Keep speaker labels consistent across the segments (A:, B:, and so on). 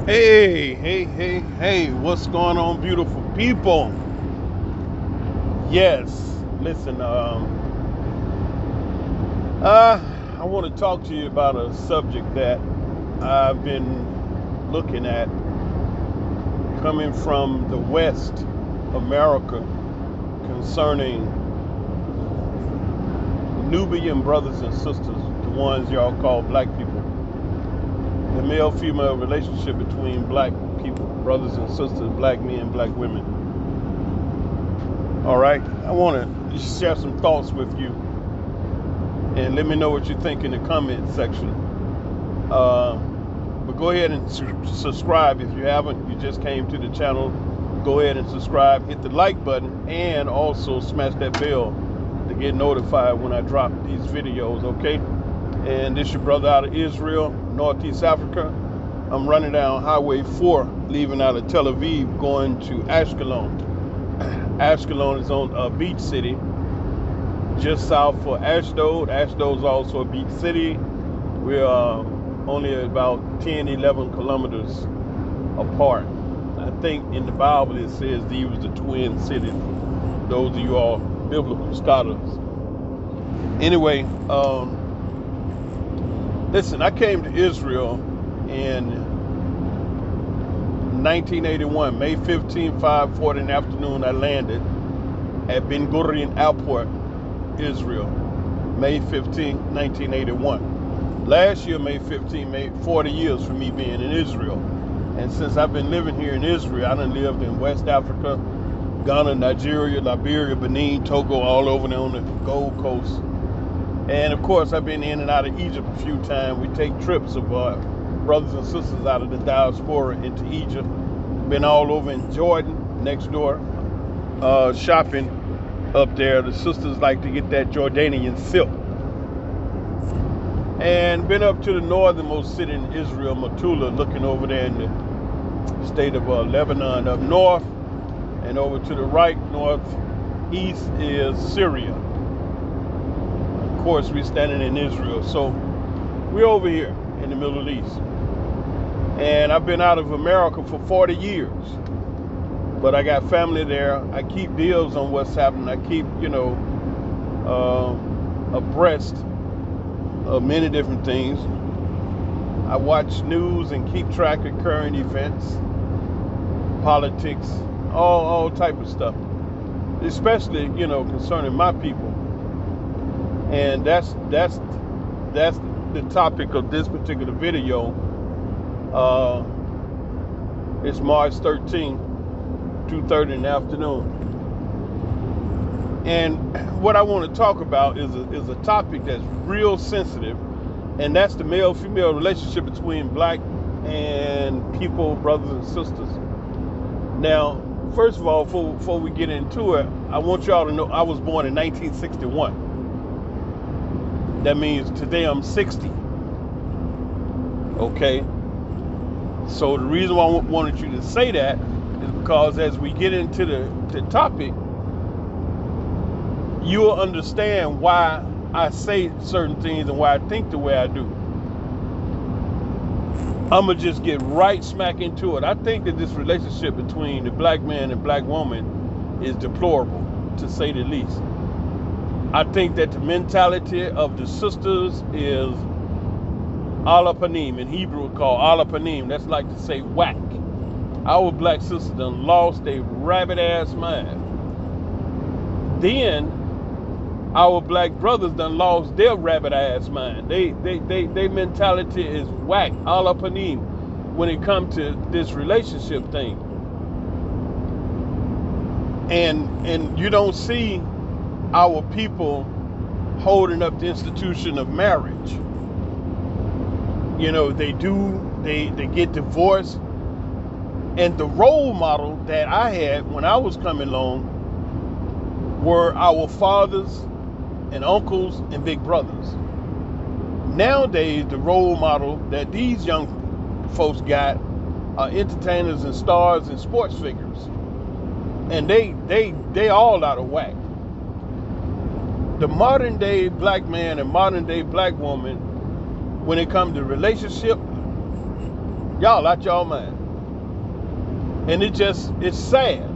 A: Hey, what's going on, beautiful people? Yes, listen, I want to talk to you about a subject that I've been looking at coming from the West America concerning Nubian brothers and sisters, the ones y'all call black people, the male female relationship between black people, brothers and sisters, black men, black women. All right, I want to share some thoughts with you and let me know what you think in the comment section. But go ahead and subscribe if you haven't. You just came to the channel. Go ahead and subscribe. Hit the like button and also smash that bell to get notified when I drop these videos. Okay? And this your brother out of Israel, Northeast Africa. I'm running down Highway 4, leaving out of Tel Aviv, going to Ashkelon. Ashkelon is on a beach city just south for Ashdod. Ashdod is also a beach city. We're only about 10, 11 kilometers apart. I think in the Bible it says these was the twin cities. Those of you all biblical scholars. Anyway, listen, I came to Israel in 1981, May 15, 5:40 in the afternoon. I landed at Ben Gurion Airport, Israel, May 15, 1981. Last year, May 15, made 40 years for me being in Israel. And since I've been living here in Israel, I done lived in West Africa, Ghana, Nigeria, Liberia, Benin, Togo, all over there on the Gold Coast. And of course, I've been in and out of Egypt a few times. We take trips of brothers and sisters out of the diaspora into Egypt. Been all over in Jordan, next door, shopping up there. The sisters like to get that Jordanian silk. And been up to the northernmost city in Israel, Metula, looking over there in the state of Lebanon up north. And over to the right, northeast is Syria. Of course, we're standing in Israel. So we're over here in the Middle East. And I've been out of America for 40 years. But I got family there. I keep deals on what's happening. I keep, abreast of many different things. I watch news and keep track of current events, politics, all type of stuff, especially concerning my people. And that's the topic of this particular video. It's March 13th, 2:30 in the afternoon. And what I want to talk about is a topic that's real sensitive, and that's the male-female relationship between black and people, brothers and sisters. Now, first of all, before we get into it, I want y'all to know I was born in 1961. That means today I'm 60. Okay? So the reason why I wanted you to say that is because as we get into the topic, you will understand why I say certain things and why I think the way I do. I'm going to just get right smack into it. I think that this relationship between the black man and black woman is deplorable, to say the least. I think that the mentality of the sisters is ala panim. In Hebrew, it's called ala panim. That's like to say whack. Our black sisters done lost their rabbit ass mind. Then our black brothers done lost their rabbit ass mind. They mentality is whack, ala panim, when it comes to this relationship thing. And you don't see our people holding up the institution of marriage. They get divorced. And the role model that I had when I was coming along were our fathers and uncles and big brothers. Nowadays, the role model that these young folks got are entertainers and stars and sports figures. And they all out of whack. The modern day black man and modern day black woman, when it comes to relationship, y'all out y'all mind. And it's sad.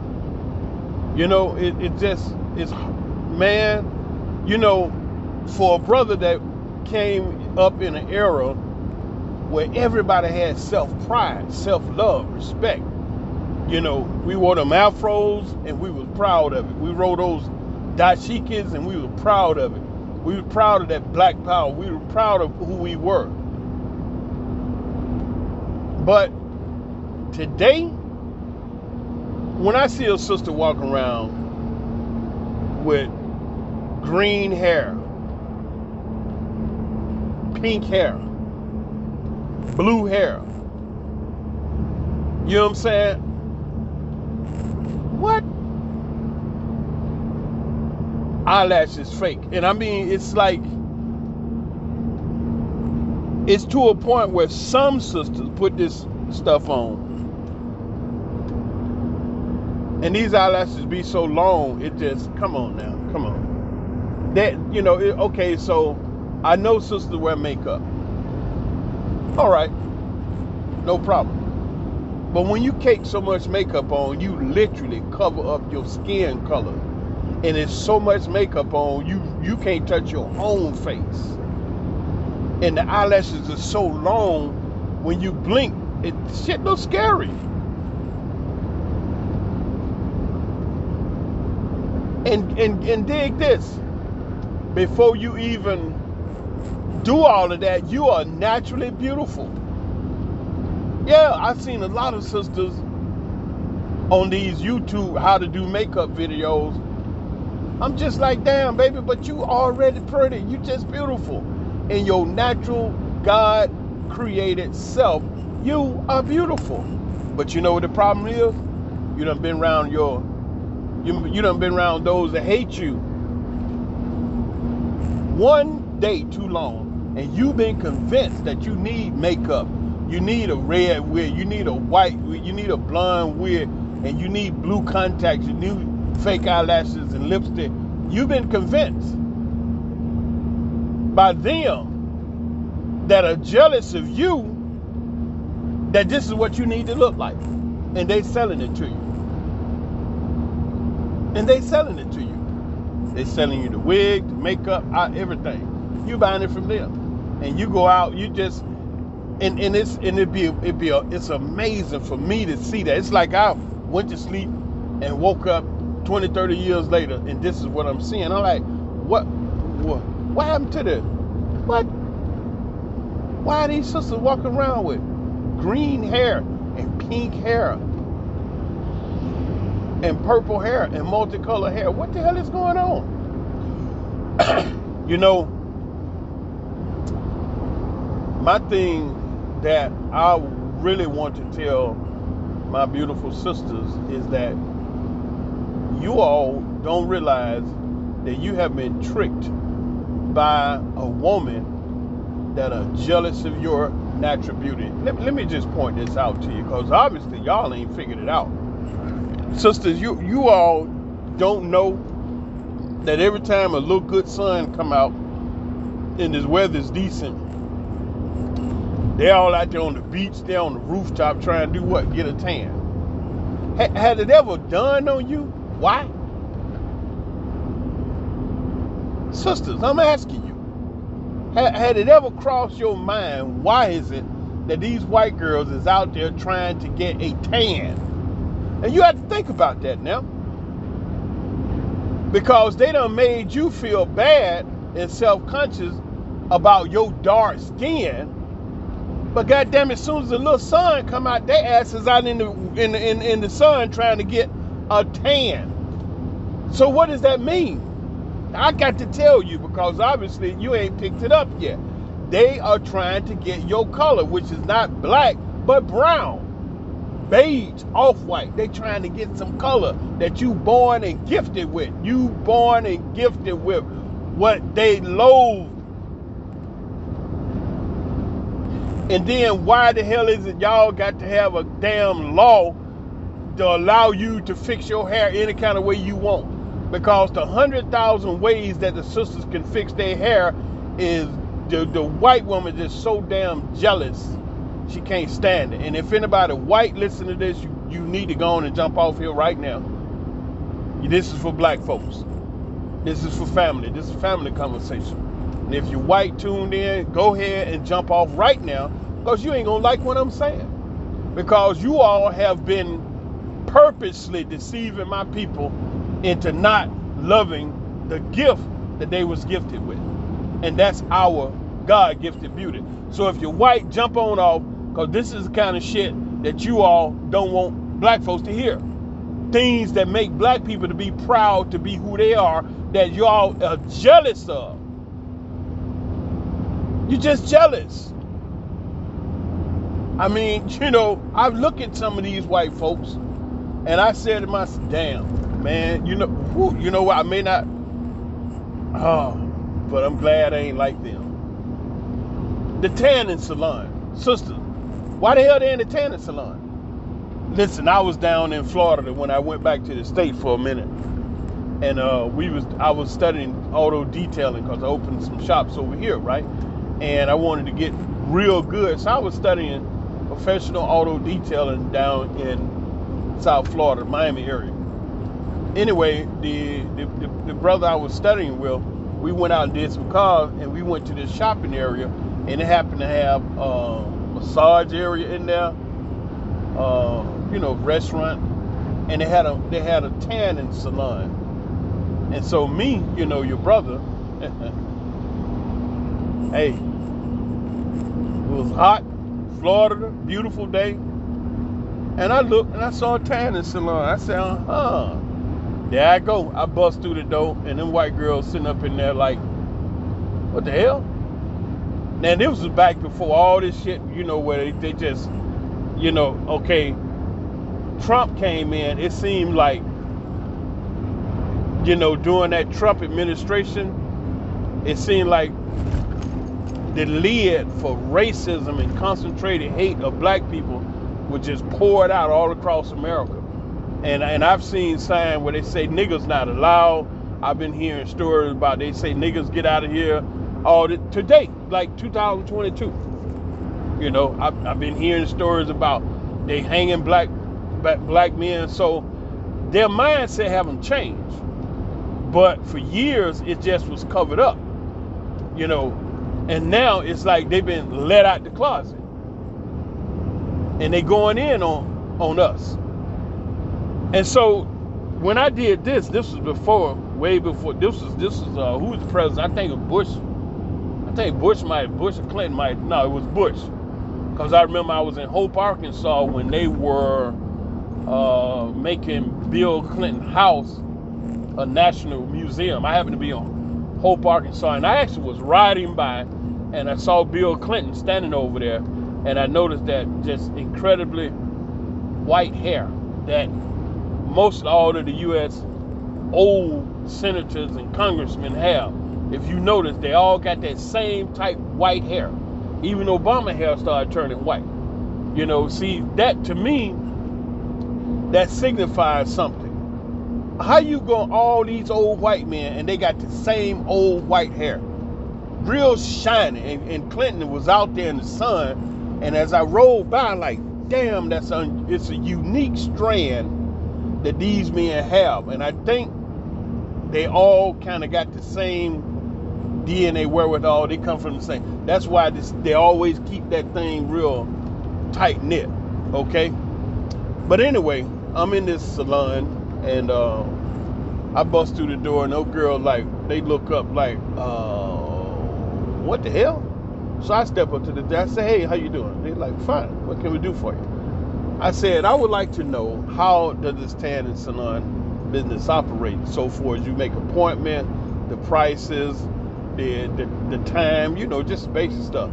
A: You know, it's, man, you know, for a brother that came up in an era where everybody had self-pride, self-love, respect. You know, we wore them afros and we was proud of it. We wore those dashikis and we were proud of it. We were proud of that black power. We were proud of who we were. But today, when I see a sister walking around with green hair, pink hair, blue hair, you know what I'm saying? What? Eyelashes fake. And I mean, it's like, it's to a point where some sisters put this stuff on. And these eyelashes be so long, it just, come on now, come on. That, you know, okay, so I know sisters wear makeup. All right, no problem. But when you cake so much makeup on, you literally cover up your skin color. And it's so much makeup on, you can't touch your own face. And the eyelashes are so long, when you blink, shit looks scary. And dig this, before you even do all of that, you are naturally beautiful. Yeah, I've seen a lot of sisters on these YouTube how to do makeup videos. I'm just like, damn, baby, but you already pretty. You just beautiful. In your natural, God-created self, you are beautiful. But you know what the problem is? You done been around you done been around those that hate you one day too long, and you've been convinced that you need makeup, you need a red wig, you need a white wig, you need a blonde wig, and you need blue contacts, you need fake eyelashes and lipstick. You've been convinced by them that are jealous of you that this is what you need to look like, and they selling it to you. And they selling it to you. They selling you the wig, the makeup, everything. You buying it from them, and you go out. You just it's amazing for me to see that. It's like I went to sleep and woke up 20, 30 years later, and this is what I'm seeing. I'm like, what happened to the what? Why are these sisters walking around with green hair and pink hair and purple hair and multicolored hair? What the hell is going on? You know, my thing that I really want to tell my beautiful sisters is that you all don't realize that you have been tricked by a woman that are jealous of your natural beauty. Let me just point this out to you, because obviously y'all ain't figured it out. Sisters, you all don't know that every time a little good sun come out and this weather's decent, they're all out there on the beach, they're on the rooftop trying to do what? Get a tan. Had it ever dawned on you why? Sisters, I'm asking you, had it ever crossed your mind, why is it that these white girls is out there trying to get a tan? And you have to think about that now. Because they done made you feel bad and self-conscious about your dark skin. But goddamn, as soon as the little sun come out, their ass is out in the sun trying to get a tan. So what does that mean? I got to tell you, because obviously you ain't picked it up yet. They are trying to get your color, which is not black, but brown. Beige, off-white. They trying to get some color that you born and gifted with. You born and gifted with what they loathe. And then why the hell is it y'all got to have a damn law to allow you to fix your hair any kind of way you want? Because the 100,000 ways that the sisters can fix their hair is the white woman is so damn jealous. She can't stand it. And if anybody white listen to this, you you need to go on and jump off here right now. This is for black folks. This is for family. This is family conversation. And if you're white tuned in, go ahead and jump off right now, because you ain't gonna like what I'm saying. Because you all have been purposely deceiving my people into not loving the gift that they was gifted with. And that's our God-gifted beauty. So if you're white, jump on off, because this is the kind of shit that you all don't want black folks to hear. Things that make black people to be proud to be who they are, that y'all are jealous of. You're just jealous. I mean, you know, I look at some of these white folks and I said to myself, damn, man, you know what, I may not, but I'm glad I ain't like them. The tanning salon, sister, why the hell they in the tanning salon? Listen, I was down in Florida when I went back to the state for a minute, and I was studying auto detailing because I opened some shops over here, right? And I wanted to get real good, so I was studying professional auto detailing down in South Florida, Miami area. Anyway, the brother I was studying with, we went out and did some cars, and we went to this shopping area, and it happened to have a massage area in there, restaurant, and they had a tanning salon. And so me, your brother, hey, it was hot, Florida, beautiful day, and I looked and I saw a tanning salon. I said, there I go. I bust through the door, and them white girls sitting up in there like, what the hell? Now, this was back before all this shit, where they just, okay, Trump came in. It seemed like, during that Trump administration, it seemed like the lid for racism and concentrated hate of black people was just poured out all across America. And I've seen signs where they say niggas not allowed. I've been hearing stories about they say niggas get out of here to date, like 2022. I've been hearing stories about they hanging black men. So their mindset haven't changed. But for years, it just was covered up, and now it's like they've been let out the closet. And they going in on us. And so when I did this was way before, this was who was the president? I think it was Bush. I think Bush or Clinton no, it was Bush. Because I remember I was in Hope, Arkansas when they were making Bill Clinton's house a national museum. I happened to be on Hope, Arkansas, and I actually was riding by and I saw Bill Clinton standing over there, and I noticed that just incredibly white hair that most all of the U.S. old senators and congressmen have. If you notice, they all got that same type white hair. Even Obama hair started turning white. See, that to me, that signifies something. How you go, all these old white men, and they got the same old white hair, real shiny, and Clinton was out there in the sun, and as I rolled by, like, damn, it's a unique strand that these men have, and I think they all kind of got the same DNA wherewithal. They come from the same. That's why they always keep that thing real tight knit. Okay, but anyway, I'm in this salon, and I bust through the door, and those girls, like, they look up like, what the hell? So I step up to the desk. I say, hey, how you doing? They're like, fine. What can we do for you? I said, I would like to know, how does this tanning salon business operate? So far as you make appointment, the prices, the time, just basic stuff.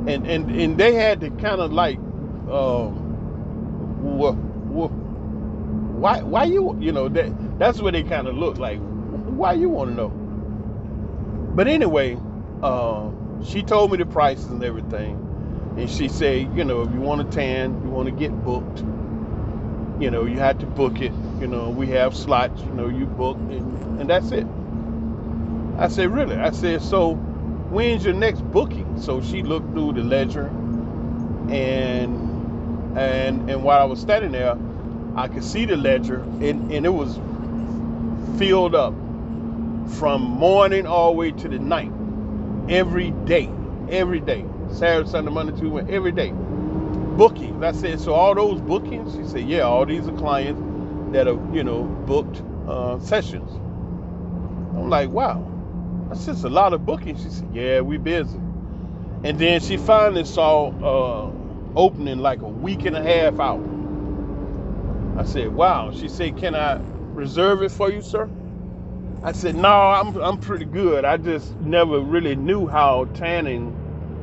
A: And they had to kind of like, why you, that's what they kind of look like. Why you want to know? But anyway, she told me the prices and everything. And she said, if you want to tan, you want to get booked, you have to book it. We have slots, you book, and that's it. I said, really? I said, so when's your next booking? So she looked through the ledger, and while I was standing there, I could see the ledger, and it was filled up from morning all the way to the night, every day, Saturday, Sunday, Monday, Tuesday, every day. Bookings. I said, so all those bookings? She said, yeah, all these are clients that have, booked sessions. I'm like, wow, that's just a lot of bookings. She said, yeah, we busy. And then she finally saw opening like a week and a half out. I said, wow. She said, can I reserve it for you, sir? I said, no, I'm pretty good. I just never really knew how tanning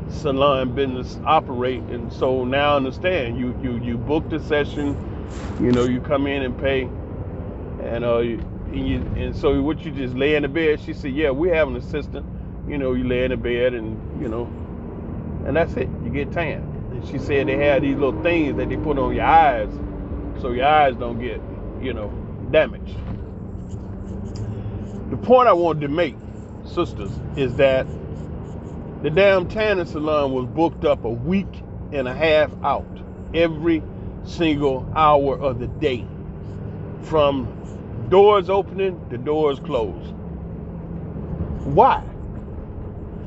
A: salon business operate, and so now I understand. You book the session, you come in and pay, and so what, you just lay in the bed? She said, yeah, we have an assistant. You lay in the bed and and that's it. You get tan. And she said they had these little things that they put on your eyes so your eyes don't get damaged. The point I wanted to make, sisters, is that the damn tanning salon was booked up a week and a half out, every single hour of the day, from doors opening to doors closed. Why?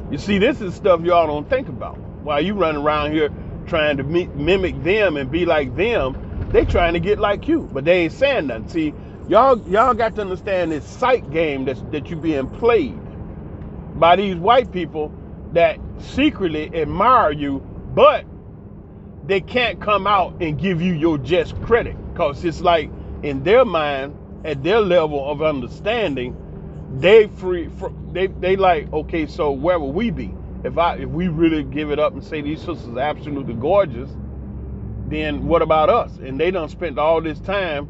A: You see, this is stuff y'all don't think about. While you run around here trying to mimic them and be like them, they trying to get like you, but they ain't saying nothing. See, y'all got to understand this sight game that you being played by these white people that secretly admire you, but they can't come out and give you your just credit, because it's like in their mind, at their level of understanding, they like, okay, so where will we be if we really give it up and say these sisters are absolutely gorgeous? Then what about us? And they done spent all this time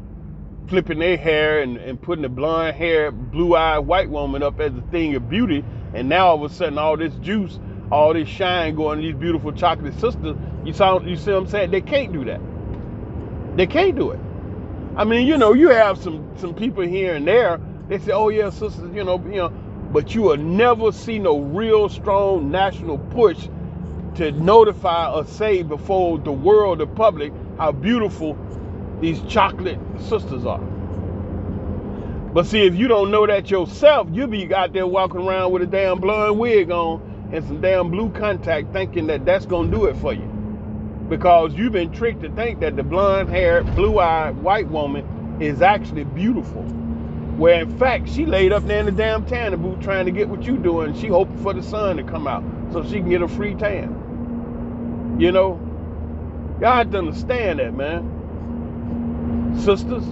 A: flipping their hair and putting the blonde hair, blue-eyed white woman up as a thing of beauty, and now all of a sudden all this juice, all this shine going to these beautiful chocolate sisters. You see what I'm saying? They can't do that. They can't do it. I mean, you have some people here and there, they say, oh yeah, sisters, but you will never see no real strong national push to notify or say before the world, the public, how beautiful these chocolate sisters are. But see, if you don't know that yourself, you'll be out there walking around with a damn blonde wig on and some damn blue contact, thinking that that's gonna do it for you, because you've been tricked to think that the blonde-haired, blue-eyed white woman is actually beautiful, where in fact she laid up there in the damn tanning booth trying to get what you doing. She hoping for the sun to come out so she can get a free tan. Y'all have to understand that, man. Sisters,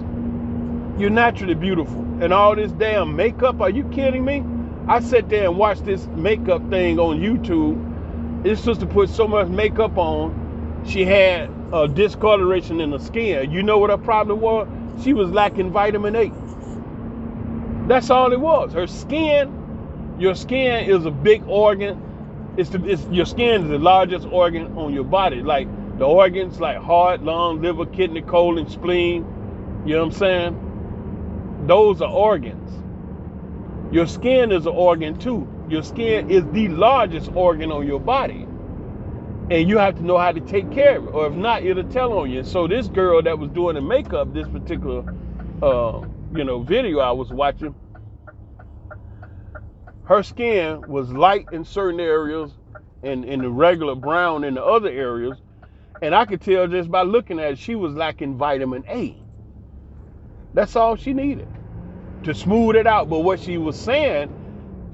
A: you're naturally beautiful. And all this damn makeup, are you kidding me? I sat there and watched this makeup thing on YouTube. This sister put so much makeup on, she had a discoloration in her skin. You know what her problem was? She was lacking vitamin A. That's all it was. Her skin, your skin is a big organ. Your skin is the largest organ on your body. Like the organs like heart, lung, liver, kidney, colon, spleen. You know what I'm saying? Those are organs. Your skin is an organ too. Your skin is the largest organ on your body. And you have to know how to take care of it, or if not, it'll tell on you. So this girl that was doing the makeup, this particular video I was watching, her skin was light in certain areas and in the regular brown in the other areas. And I could tell just by looking at it, she was lacking vitamin A. That's all she needed to smooth it out. But what she was saying,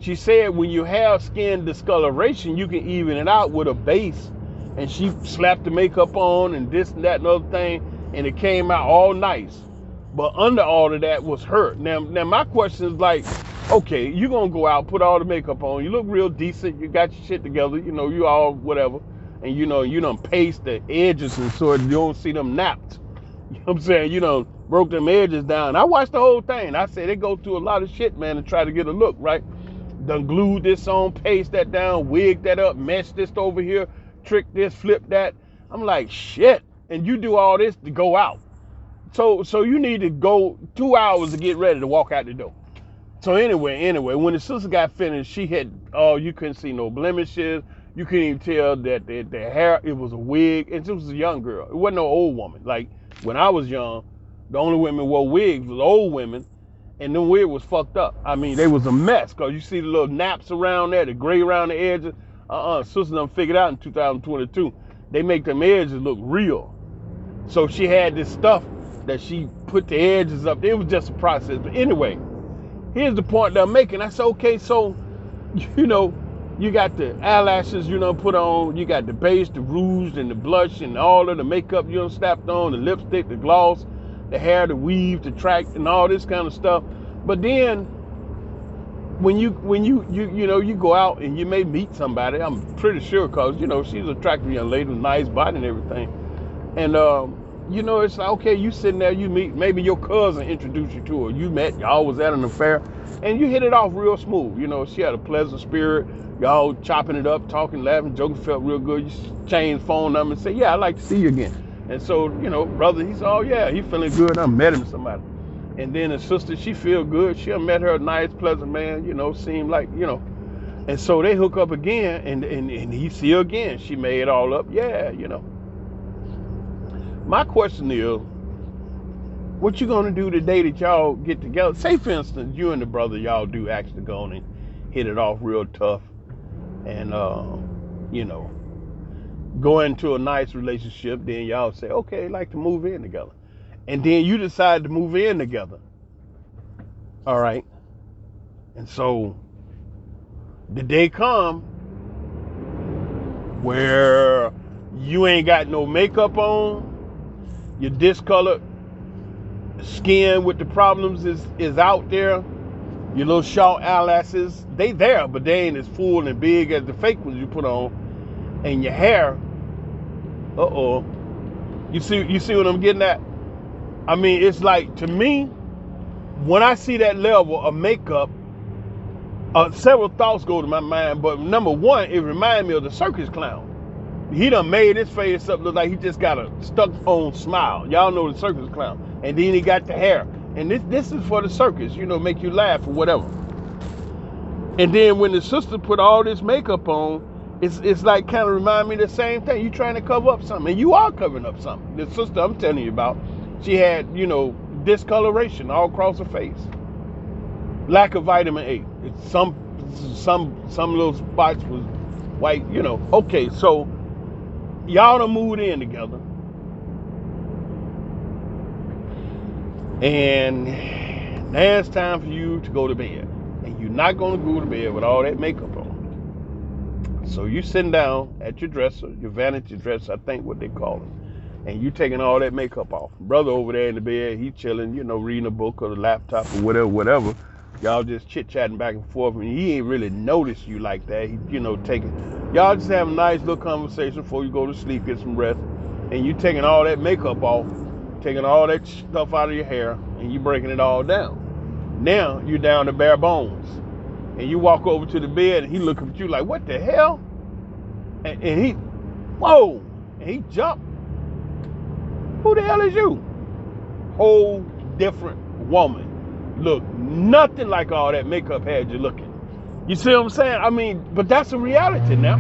A: she said when you have skin discoloration, you can even it out with a base. And she slapped the makeup on and this and that and other thing, and it came out all nice. But under all of that was hurt. Now my question is like, okay, you're going to go out, put all the makeup on, you look real decent, you got your shit together, you all whatever, and you done paste the edges and so you don't see them napped. You know what I'm saying? You done broke them edges down. I watched the whole thing. I said they go through a lot of shit, man, to try to get a look, right? Done glued this on, paste that down, wig that up, mesh this over here, trick this, flip that. I'm like, shit. And you do all this to go out. So you need to go 2 hours to get ready to walk out the door. So anyway, when the sister got finished, she had, you couldn't see no blemishes. You couldn't even tell that the hair, it was a wig. And she was a young girl. It wasn't no old woman. Like when I was young, The only women wore wigs was old women, and them wigs was fucked up. I mean, they was a mess, because you see the little naps around there, the gray around the edges. Sister done figured out in 2022, they make them edges look real. So she had this stuff that she put the edges up. It was just a process. But anyway, here's the point that I'm making. I said, okay, so, you know, you got the eyelashes, you know, put on. You got the base, the rouge, and the blush, and all of the makeup, you know, slapped on, the lipstick, the gloss, the hair, the weave, the track, and all this kind of stuff. But then, when you know, you go out and you may meet somebody, I'm pretty sure, because, you know, she's an attractive young lady with nice body and everything. And, you know, it's like, okay, you sitting there, you meet, maybe your cousin introduced you to her. You met, y'all was at an affair, and you hit it off real smooth. You know, she had a pleasant spirit. Y'all chopping it up, talking, laughing, joking, felt real good. You changed phone number and say, yeah, I'd like to see you again. And so, you know, brother, he said, oh, yeah, he feeling good. I met him somebody. And then his sister, she feel good. She met her a nice, pleasant man, you know, seemed like, you know. And so they hook up again, and he see her again. She made it all up. Yeah, you know. My question is, what you gonna do the day that y'all get together? Say, for instance, you and the brother, y'all do actually go on and hit it off real tough, and you know, go into a nice relationship. Then y'all say, okay, like to move in together, and then you decide to move in together. All right, and so the day come where you ain't got no makeup on. Your discolored skin with the problems is out there. Your little short eyelashes, they there, but they ain't as full and big as the fake ones you put on. And your hair, you see what I'm getting at? I mean, it's like, to me, when I see that level of makeup, several thoughts go to my mind. But number one, it reminds me of the circus clown. He done made his face up look like he just got a stuck-on smile. Y'all know the circus clown. And then he got the hair. And this is for the circus, you know, make you laugh or whatever. And then when the sister put all this makeup on, it's like kind of remind me of the same thing. You trying to cover up something, and you are covering up something. The sister I'm telling you about, she had, you know, discoloration all across her face. Lack of vitamin A. It's some little spots was white, you know. Okay, so y'all done moved in together, and now it's time for you to go to bed, and you're not going to go to bed with all that makeup on. So you sitting down at your dresser, your vanity dresser, I think what they call it, and you taking all that makeup off. Brother over there in the bed, he chilling, you know, reading a book or the laptop or whatever. Y'all just chit-chatting back and forth, and he ain't really noticed you like that. He, you know, y'all just have a nice little conversation before you go to sleep, get some rest, and you taking all that makeup off, taking all that stuff out of your hair, and you breaking it all down. Now you're down to bare bones, and you walk over to the bed, and he looking at you like, what the hell? And he, whoa, and he jumped. Who the hell is you? Whole different woman. Look, nothing like all that makeup had you looking. You see what I'm saying? I mean, but that's a reality now.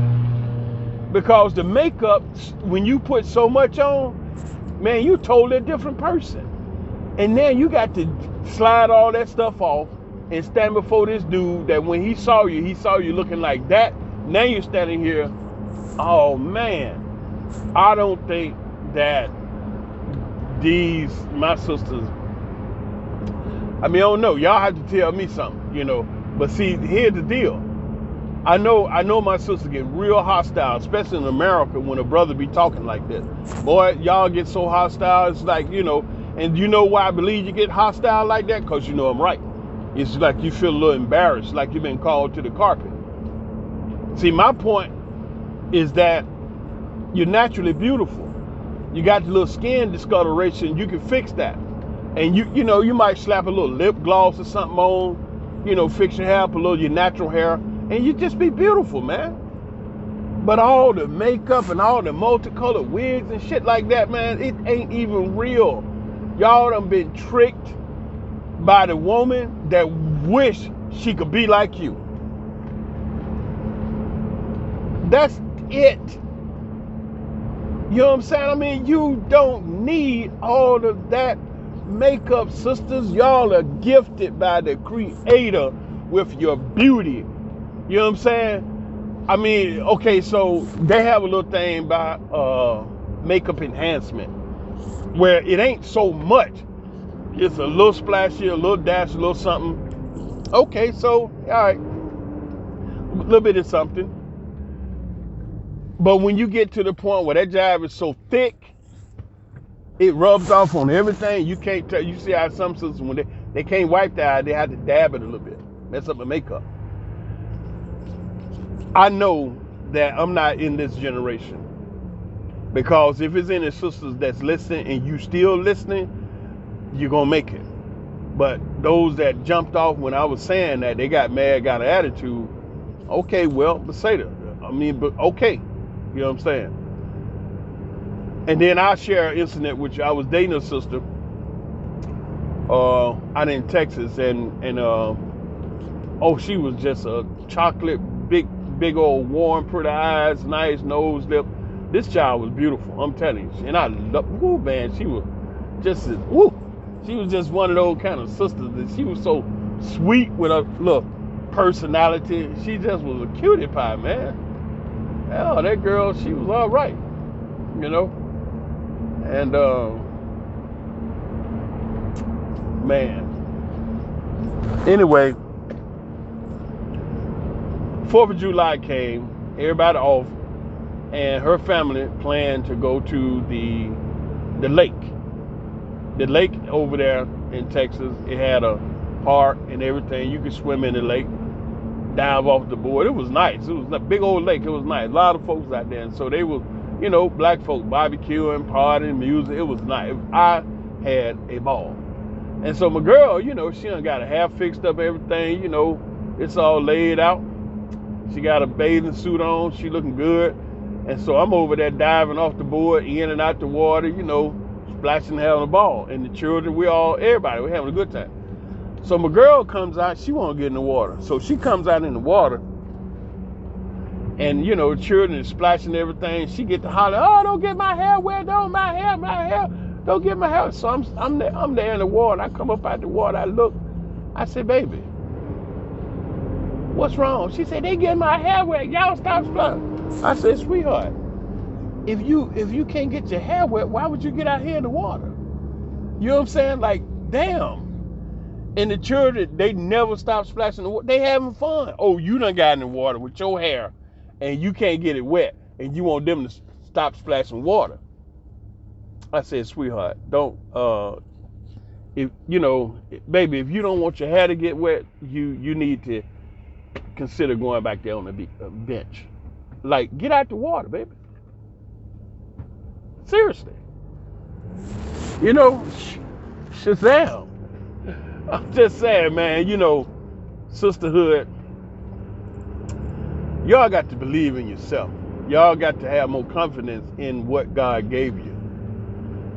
A: Because the makeup, when you put so much on, man, you totally a different person. And then you got to slide all that stuff off and stand before this dude that when he saw you looking like that. Now you're standing here, oh man, I don't think that my sisters, I mean, I don't know. Y'all have to tell me something, you know. But see, here's the deal. I know my sisters get real hostile, especially in America when a brother be talking like this. Boy, y'all get so hostile. It's like, you know, and you know why I believe you get hostile like that? Because you know I'm right. It's like you feel a little embarrassed, like you've been called to the carpet. See, my point is that you're naturally beautiful. You got the little skin discoloration. You can fix that. And you know, you might slap a little lip gloss or something on, you know, fix your hair, put a little your natural hair, and you just be beautiful, man. But all the makeup and all the multicolored wigs and shit like that, man, it ain't even real. Y'all done been tricked by the woman that wish she could be like you. That's it. You know what I'm saying? I mean, you don't need all of that makeup, sisters. Y'all are gifted by the Creator with your beauty. You know what I'm saying? I mean, okay, so they have a little thing about makeup enhancement where it ain't so much. It's a little splashy, a little dash, a little something. Okay, so all right, a little bit of something. But when you get to the point where that jive is so thick, it rubs off on everything. You can't tell. You see how some sisters, when they can't wipe their eye, they have to dab it a little bit, mess up the makeup. I know that I'm not in this generation, because if it's any sisters that's listening and you still listening, you're gonna make it. But those that jumped off when I was saying that, they got mad, got an attitude. Okay, well, but say that. I mean, but okay, you know what I'm saying? And then I'll share an incident with you. I was dating a sister out in Texas, and oh, she was just a chocolate, big old warm, pretty eyes, nice nose, lip. This child was beautiful, I'm telling you. And I love, woo, man, she was just, woo. She was just one of those kind of sisters that she was so sweet with her look, personality. She just was a cutie pie, man. Hell, that girl, she was all right, you know. And man. Anyway, 4th of July came, everybody off, and her family planned to go to the lake. The lake over there in Texas, it had a park and everything. You could swim in the lake, dive off the board. It was nice. It was a big old lake. It was nice. A lot of folks out there. And so they were, you know, black folk barbecuing, partying, music. It was nice. I had a ball. And so my girl, you know, she done got her hair fixed up, everything, you know, it's all laid out. She got a bathing suit on. She looking good. And so I'm over there diving off the board, in and out the water, you know, splashing, having a ball. And the children, everybody, we're having a good time. So my girl comes out, she want to get in the water. So she comes out in the water, and, you know, the children is splashing everything. She get to holler, oh, don't get my hair wet, don't my hair, don't get my hair. So I'm there in the water. I come up out the water, I look, I said, baby, what's wrong? She said, they get my hair wet, y'all stop splashing. I said, sweetheart, if you can't get your hair wet, why would you get out here in the water? You know what I'm saying? Like, damn. And the children, they never stop splashing the water. They having fun. Oh, you done got in the water with your hair and you can't get it wet, and you want them to stop splashing water. I said, sweetheart, don't, if you know, baby, if you don't want your hair to get wet, you need to consider going back there on the bench. Like, get out the water, baby. Seriously. You know, Shazam. I'm just saying, man, you know, sisterhood, y'all got to believe in yourself. Y'all got to have more confidence in what God gave you.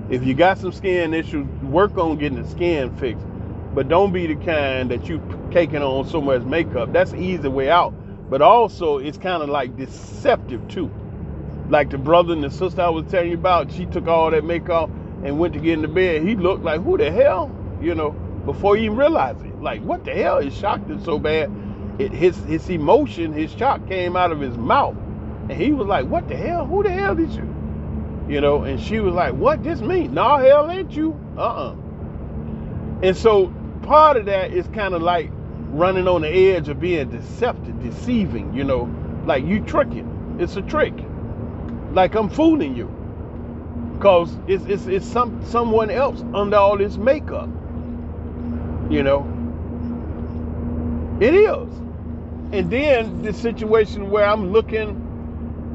A: If you got some skin issues, work on getting the skin fixed. But don't be the kind that you caking on so much makeup. That's the easy way out. But also, it's kind of like deceptive too. Like the brother and the sister I was telling you about, she took all that makeup and went to get in the bed. He looked like, who the hell? You know, before he even realized it. Like, what the hell? It shocked him so bad. His emotion, his shock came out of his mouth. And he was like, what the hell? Who the hell did you? You know, and she was like, what this mean? No, hell ain't you. And so part of that is kind of like running on the edge of being deceptive, deceiving, you know, like you tricking. It's a trick. Like I'm fooling you. Because it's someone else under all this makeup. You know. It is. And then the situation where I'm looking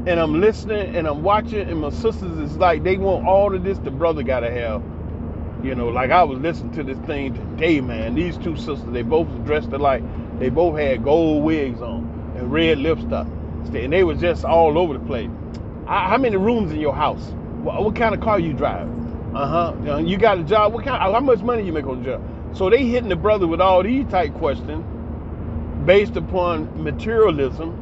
A: and I'm listening and I'm watching, and my sisters is like, they want all of this the brother gotta have. You know, like I was listening to this thing today, man. These two sisters, they both was dressed alike. They both had gold wigs on and red lipstick. And they was just all over the place. How many rooms in your house? What kind of car you drive? You got a job? How much money you make on the job? So they hitting the brother with all these type questions based upon materialism,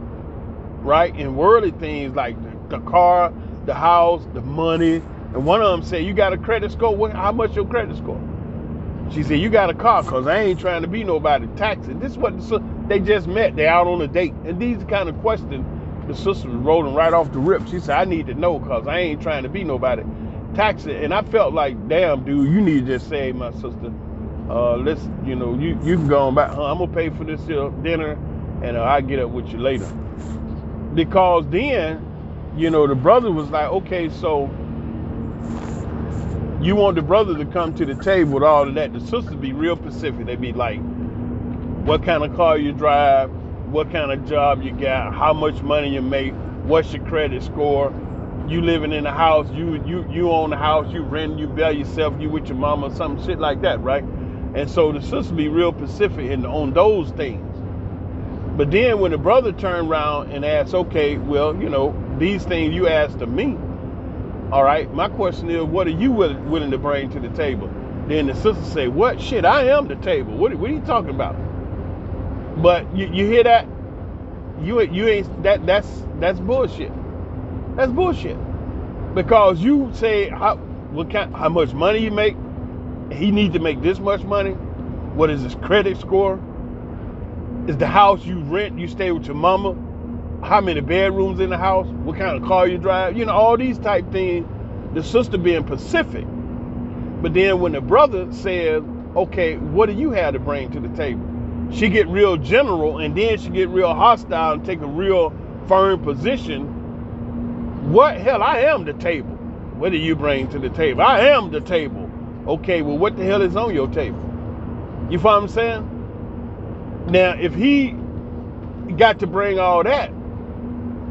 A: right? And worldly things like the car, the house, the money. And one of them said, you got a credit score? How much your credit score? She said, you got a car, because I ain't trying to be nobody taxi. This is what they just met. They out on a date. And these kind of questions, the sister was rolling right off the rip. She said, I need to know, because I ain't trying to be nobody taxi. And I felt like, damn, dude, you need to just say, my sister, let's, you know, you can go on back. I'm going to pay for this dinner, and I'll get up with you later. Because then, you know, the brother was like, okay, so you want the brother to come to the table with all of that. The sisters be real specific. They be like, what kind of car you drive, what kind of job you got, how much money you make, what's your credit score, you living in a house, you own the house, you rent, you bail yourself, you with your mama, some shit like that, right? And so the sisters be real specific on those things. But then when the brother turned around and asked, okay, well, you know, these things you asked of me, all right, my question is, what are you willing to bring to the table? Then the sister say, what? Shit, I am the table. What are you talking about? But you hear that? You ain't that's bullshit. That's bullshit. Because you say how much money you make, he needs to make this much money. What is his credit score? Is the house you rent, you stay with your mama? How many bedrooms in the house? What kind of car you drive? You know, all these type things. The sister being specific. But then when the brother says, okay, what do you have to bring to the table? She get real general, and then she get real hostile and take a real firm position. What? Hell, I am the table. What do you bring to the table? I am the table. Okay, well, what the hell is on your table? You follow what I'm saying? Now, if he got to bring all that,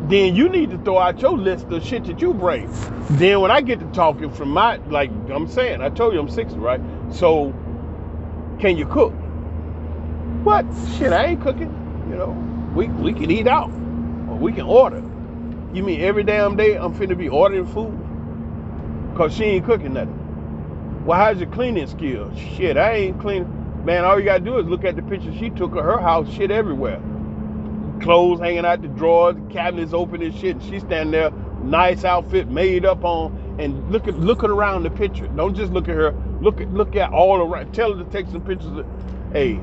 A: then you need to throw out your list of shit that you bring. Then when I get to talking from my, like I'm saying, I told you I'm 60, right? So, can you cook? What? Shit, I ain't cooking. You know, we can eat out, or we can order. You mean every damn day I'm finna be ordering food? Cause she ain't cooking nothing. Well, how's your cleaning skills? Shit, I ain't cleaning. Man, all you gotta do is look at the picture she took of her house, shit everywhere. Clothes hanging out the drawers, cabinets open and shit, and she standing there, nice outfit made up on, and looking around the picture. Don't just look at her, look at all around. Tell her to take some pictures of, hey,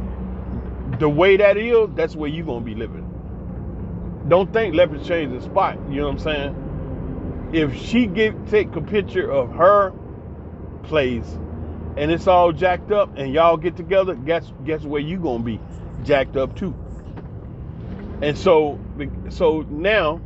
A: the way that is, that's where you gonna be living. Don't think leopard change the spot, you know what I'm saying? If she take a picture of her place and it's all jacked up and y'all get together, guess where you gonna be jacked up too. And so now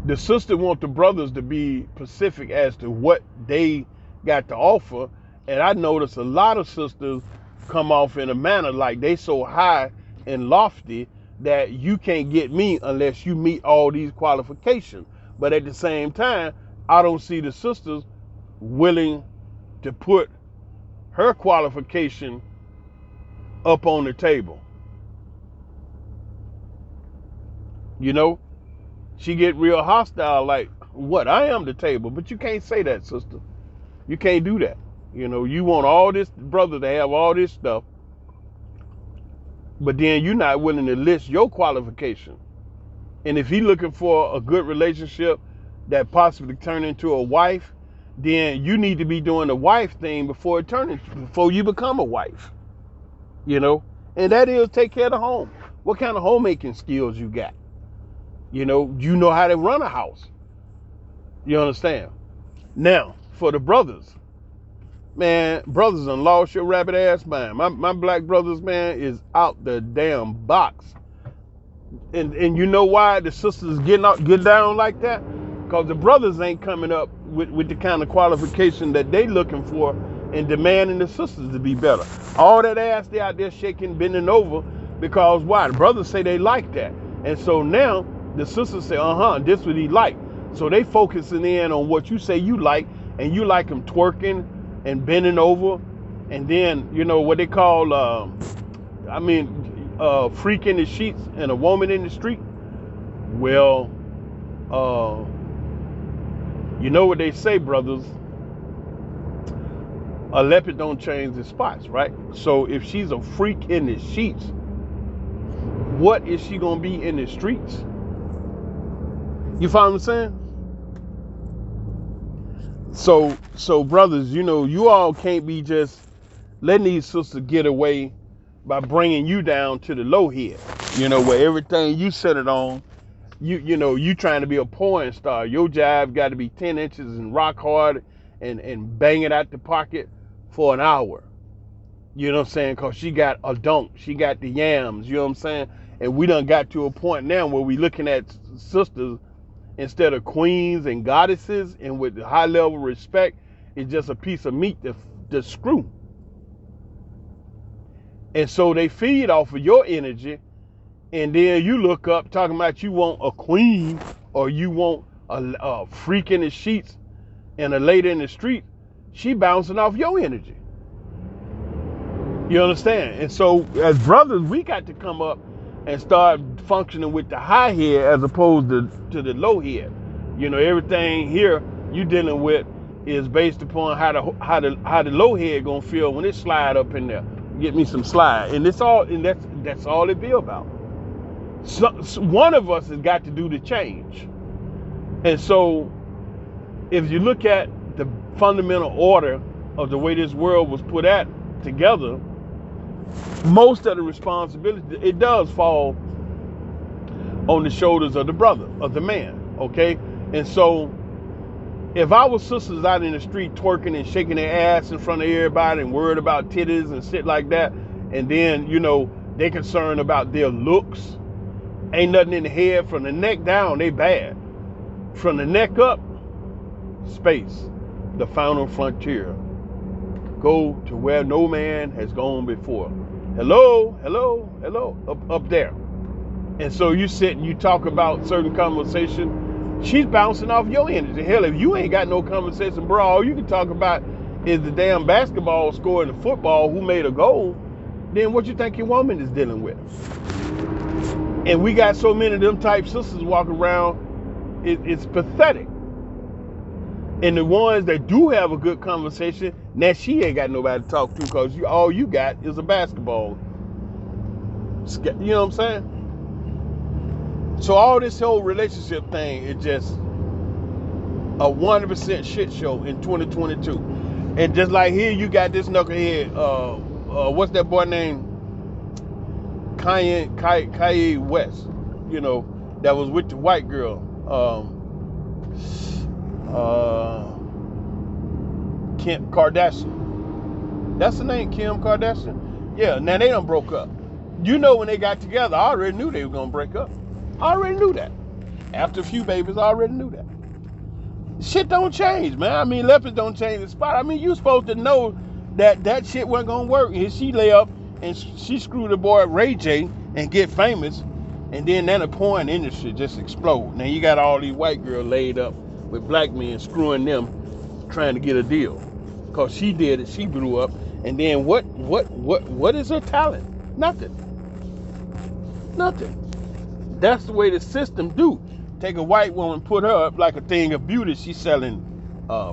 A: the sister want the brothers to be specific as to what they got to offer. And I notice a lot of sisters come off in a manner like they so high and lofty that you can't get me unless you meet all these qualifications. But at the same time, I don't see the sisters willing to put her qualification up on the table. You know, she get real hostile, like, what? I am the table. But you can't say that, sister. You can't do that. You know, you want all this brother to have all this stuff, but then you're not willing to list your qualification. And if he looking for a good relationship that possibly turn into a wife, then you need to be doing the wife thing before you become a wife. You know, and that is take care of the home. What kind of homemaking skills you got? You know how to run a house. You understand? Now, for the brothers, man, brothers done lost your rabbit ass mind. My black brothers, man, is out the damn box. And you know why the sisters get down like that? Because the brothers ain't coming up with the kind of qualification that they looking for and demanding the sisters to be better. All that ass they out there shaking, bending over, because why? The brothers say they like that. And so now the sisters say, this what he like. So they focusing in on what you say you like, and you like them twerking and bending over, and then, you know, what they call, freak in the sheets and a woman in the street. Well, you know what they say, brothers, a leopard don't change the spots, right? So if she's a freak in the sheets, what is she gonna be in the streets? You follow what I'm saying? So brothers, you know, you all can't be just letting these sisters get away by bringing you down to the low head, where everything you set it on, you trying to be a porn star. Your job got to be 10 inches and rock hard and bang it out the pocket for an hour. You know what I'm saying? Because she got a dunk. She got the yams. You know what I'm saying? And we done got to a point now where we looking at sisters instead of queens and goddesses and with high level respect, it's just a piece of meat to screw. And so they feed off of your energy, and then you look up talking about you want a queen or you want a freak in the sheets and a lady in the street. She bouncing off your energy. You understand? And so as brothers, we got to come up and start functioning with the high head as opposed to the low head. Everything here you dealing with is based upon how the low head gonna feel when it slide up in there. Get me some slide, and that's all it be about. So one of us has got to do the change. And so if you look at the fundamental order of the way this world was put together, most of the responsibility, it does fall on the shoulders of the brother, of the man, okay? And so if our sisters out in the street twerking and shaking their ass in front of everybody and worried about titties and shit like that, and then, they concerned about their looks, ain't nothing in the head. From the neck down, they bad. From the neck up, space, the final frontier. Go to where no man has gone before. Hello, hello, hello, up there. And so you sit and you talk about certain conversation, she's bouncing off your energy. Hell, if you ain't got no conversation, bro, all you can talk about is the damn basketball score in the football, who made a goal, then what you think your woman is dealing with? And we got so many of them type sisters walking around, it's pathetic. And the ones that do have a good conversation, now she ain't got nobody to talk to because all you got is a basketball. You know what I'm saying? So all this whole relationship thing is just a 100% shit show in 2022. And just like here, you got this knucklehead, what's that boy named? Kanye West, that was with the white girl. Kim Kardashian. That's the name, Kim Kardashian? Yeah, now they done broke up. When they got together, I already knew they were going to break up. I already knew that. After a few babies, I already knew that. Shit don't change, man. I mean, leopards don't change the spot. I mean, you supposed to know that shit wasn't going to work. And she lay up and she screwed the boy Ray J and get famous. And then the porn industry just explode. Now you got all these white girls laid up with black men screwing them, trying to get a deal. Because she did it, she blew up. And then what is her talent? Nothing. That's the way the system do. Take a white woman, put her up like a thing of beauty. She's selling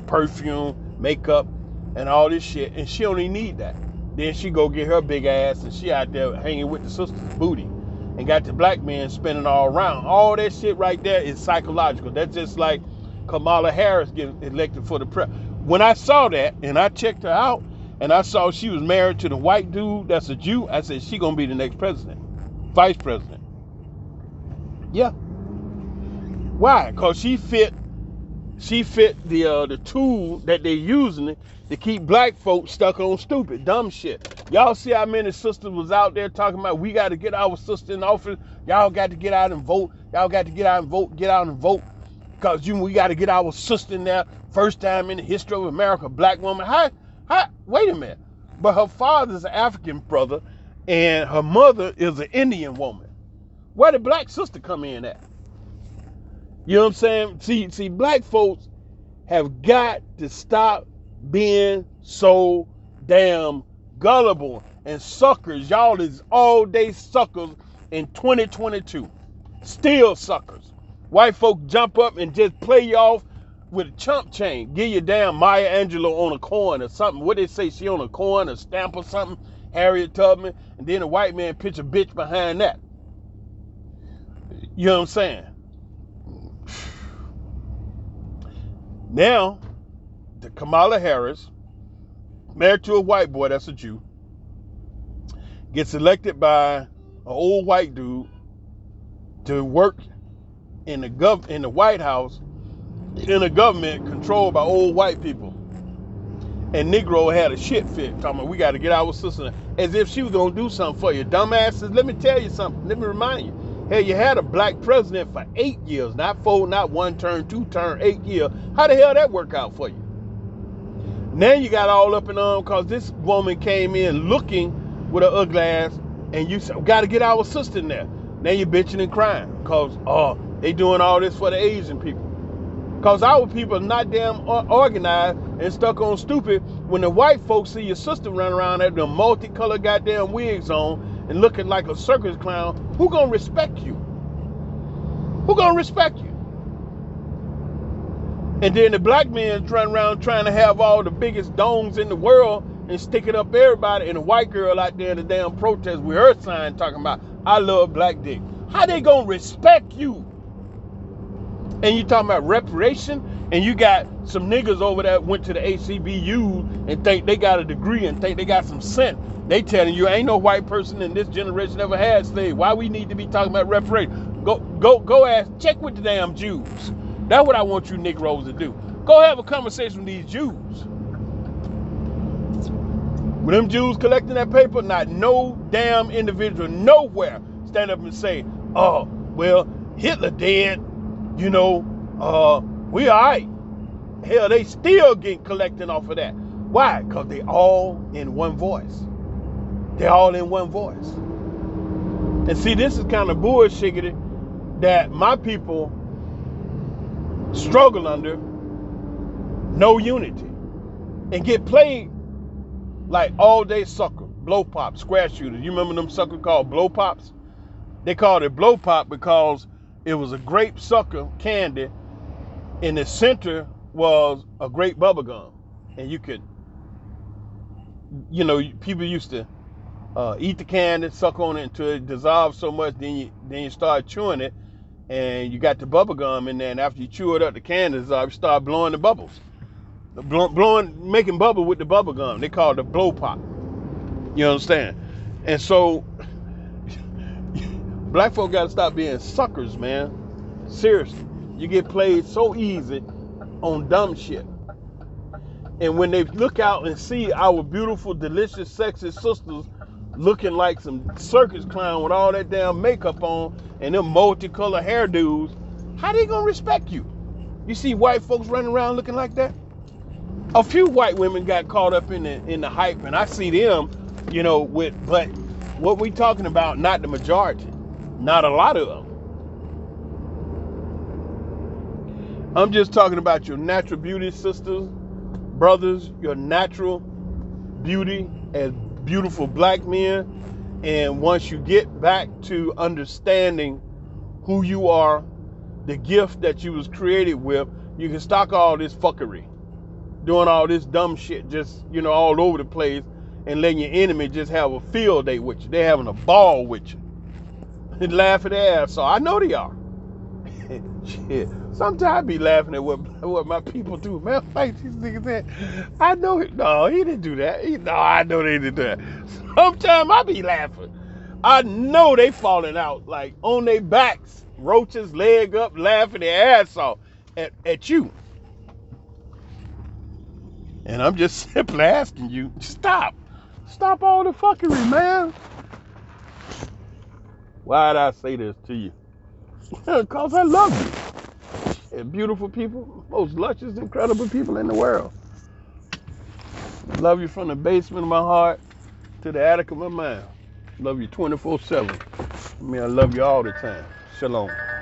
A: perfume, makeup, and all this shit, and she only need that. Then she go get her big ass, and she out there hanging with the sisters' booty, and got the black men spinning all around. All that shit right there is psychological. That's just like Kamala Harris getting elected for the president. When I saw that, and I checked her out, and I saw she was married to the white dude that's a Jew, I said, she gonna be the next president, vice president. Yeah. Why? Because she fit the tool that they're using to keep black folks stuck on stupid, dumb shit. Y'all see how many sisters was out there talking about we got to get our sister in office. Y'all got to get out and vote. Y'all got to get out and vote. Get out and vote. Because we got to get our sister in there. First time in the history of America, black woman. Wait a minute. But her father's an African brother and her mother is an Indian woman. Where did black sister come in at? You know what I'm saying? See, black folks have got to stop being so damn gullible and suckers. Y'all is all day suckers in 2022. Still suckers. White folk jump up and just play you off with a chump chain. Give you damn Maya Angelou on a coin or something. What they say, she on a coin, a stamp or something, Harriet Tubman, and then a white man pitch a bitch behind that. You know what I'm saying? Now, the Kamala Harris married to a white boy, that's a Jew, gets elected by an old white dude to work in the White House in a government controlled by old white people. And Negro had a shit fit, talking about we got to get our sister, as if she was going to do something for you. Dumbasses, let me tell you something. Let me remind you. Hell, you had a black president for 8 years, not 4, not 1 term, 2 term, 8 years. How the hell that work out for you? Now you got all up in arms because this woman came in looking with her ugly ass, and you said, got to get our sister in there. Now you're bitching and crying because, they doing all this for the Asian people. Because our people are not damn organized and stuck on stupid. When the white folks see your sister running around at the multicolored goddamn wigs on and looking like a circus clown, who gonna respect you? Who gonna respect you? And then the black men running around trying to have all the biggest domes in the world and stick it up everybody, and the white girl out there in the damn protest with her sign talking about, I love black dick. How they gonna respect you? And you talking about reparation, and you got some niggas over there went to the HBCU and think they got a degree and think they got some sense. They telling you ain't no white person in this generation ever had slaves. Why we need to be talking about reparation? Go ask, check with the damn Jews. That's what I want you Negroes to do. Go have a conversation with these Jews. With them Jews collecting that paper, not no damn individual nowhere stand up and say, oh, well, Hitler dead. You know, we all right. Hell, they still get collecting off of that. Why? Because they all in one voice. They're all in one voice. And see, this is kind of bullshit that my people struggle under. No unity. And get played like all day sucker, blow pop, square shooters. You remember them suckers called blow pops? They called it blow pop because it was a grape sucker candy. In the center was a grape bubble gum. And you could, people used to eat the candy, suck on it until it dissolved so much, then you start chewing it, and you got the bubble gum in there, and after you chew it up, the candy dissolves, you start blowing the bubbles. Making bubble with the bubble gum. They call it the blow pop. You understand? And so, black folk got to stop being suckers, man. Seriously. You get played so easy on dumb shit. And when they look out and see our beautiful, delicious, sexy sisters looking like some circus clown with all that damn makeup on and them multicolored hairdos, how they gonna respect you? You see white folks running around looking like that? A few white women got caught up in the hype, and I see them, but what we talking about, not the majority, not a lot of them. I'm just talking about your natural beauty sisters, brothers, your natural beauty as beautiful black men. And once you get back to understanding who you are, the gift that you was created with, you can stop all this fuckery, doing all this dumb shit, just, all over the place, and letting your enemy just have a field day with you. They're having a ball with you. And laugh at their ass off. I know they are. Shit. Sometimes I be laughing at what my people do. Man, like these niggas said, I know it. No, he didn't do that. I know they did that. Sometimes I be laughing. I know they falling out like on their backs, roaches, leg up, laughing their ass off at you. And I'm just simply asking you, stop. Stop all the fuckery, man. Why'd I say this to you? Because I love you. And beautiful people, most luscious, incredible people in the world. Love you from the basement of my heart to the attic of my mind. Love you 24/7. I love you all the time. Shalom.